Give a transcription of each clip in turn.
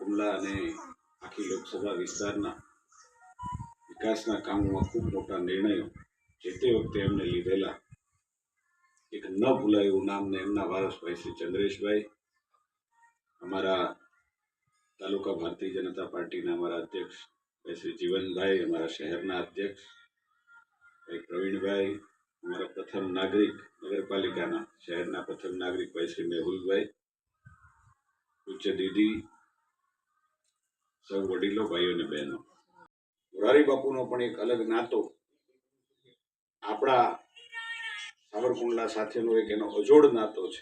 સાવરકુંડલા અને આખી લોકસભા વિસ્તારના વિકાસના કામોમાં ખૂબ મોટા નિર્ણયો જે તે વખતે એમને લીધેલા એક ન ભૂલાય એવું નામ ને એમના વારસભાઈ શ્રી ચંદ્રેશભાઈ, અમારા તાલુકા ભારતીય જનતા પાર્ટીના અમારા અધ્યક્ષ શ્રી જીવનભાઈ, અમારા શહેરના અધ્યક્ષ ભાઈ પ્રવીણભાઈ, અમારા પ્રથમ નાગરિક નગરપાલિકાના શહેરના પ્રથમ નાગરિક ભાઈ શ્રી મેહુલભાઈ, ઉચ્ચ દીદી, સૌ વડીલો, ભાઈઓ અને બહેનો, મોરારી બાપુનો પણ એક અલગ નાતો આપણા સાવરકુંડલા સાથેનો એક એનો અજોડ નાતો છે.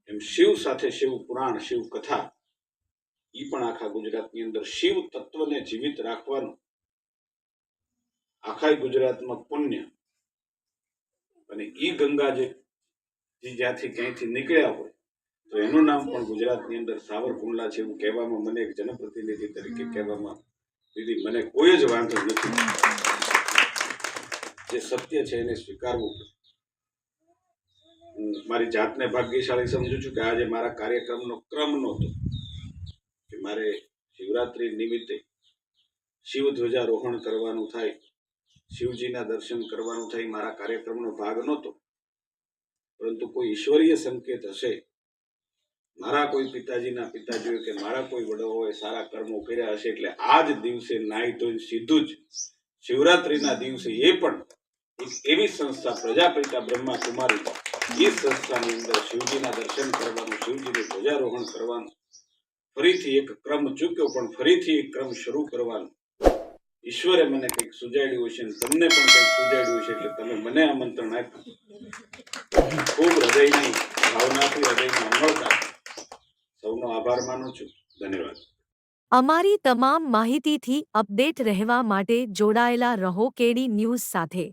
એમ શિવ સાથે શિવ પુરાણ, શિવ કથા એ પણ આખા ગુજરાતની અંદર શિવ તત્વને જીવિત રાખવાનું આખા ગુજરાતમાં પુણ્ય. અને ઈ ગંગા જે જ્યાંથી ક્યાંયથી નીકળ્યા હોય તો એનું નામ પણ ગુજરાતની અંદર સાવરકુંડલા છે એવું કહેવામાં, મને એક જનપ્રતિનિધિ તરીકે કહેવામાં દીદી મને કોઈ જ વાંધો નથી. જે સત્ય છે એને સ્વીકારવું. હું મારી જાતને ભાગ્યશાળી સમજુ છું કે આજે મારા કાર્યક્રમનો ક્રમ નહોતો કે મારે શિવરાત્રી નિમિત્તે શિવ ધ્વજારોહણ કરવાનું થાય, શિવજીના દર્શન કરવાનું થાય, મારા કાર્યક્રમનો ભાગ નહોતો. પરંતુ કોઈ ઈશ્વરીય સંકેત હશે, મારા કોઈ પિતાજીના પિતાજીઓ કે મારા કોઈ વડોએ સારા કર્મો કર્યા હશે, એટલે આ જ દિવસે નાહી ધોઈને સીધું જ શિવરાત્રીના દિવસે એ પણ એક એવી સંસ્થા પ્રજાપિતા બ્રહ્મા કુમારી, એ સંસ્થાની અંદર શિવજીના દર્શન કરવાનું, શિવજીનું ધ્વજારોહણ કરવાનું, ફરીથી એક ક્રમ ચૂક્યો પણ ફરીથી એક ક્રમ શરૂ કરવાનો ઈશ્વરે મને કંઈક સુજાડ્યું છે, તમને પણ કંઈક સુજાડ્યું છે, એટલે તમે મને આમંત્રણ આપ્યું. ખૂબ હૃદયની ભાવનાથી, હૃદયની અમળતા સૌનો આભાર માનું છું. ધન્યવાદ. અમારી તમામ માહિતીથી અપડેટ રહેવા માટે જોડાયેલા રહો કેડી ન્યૂઝ સાથે.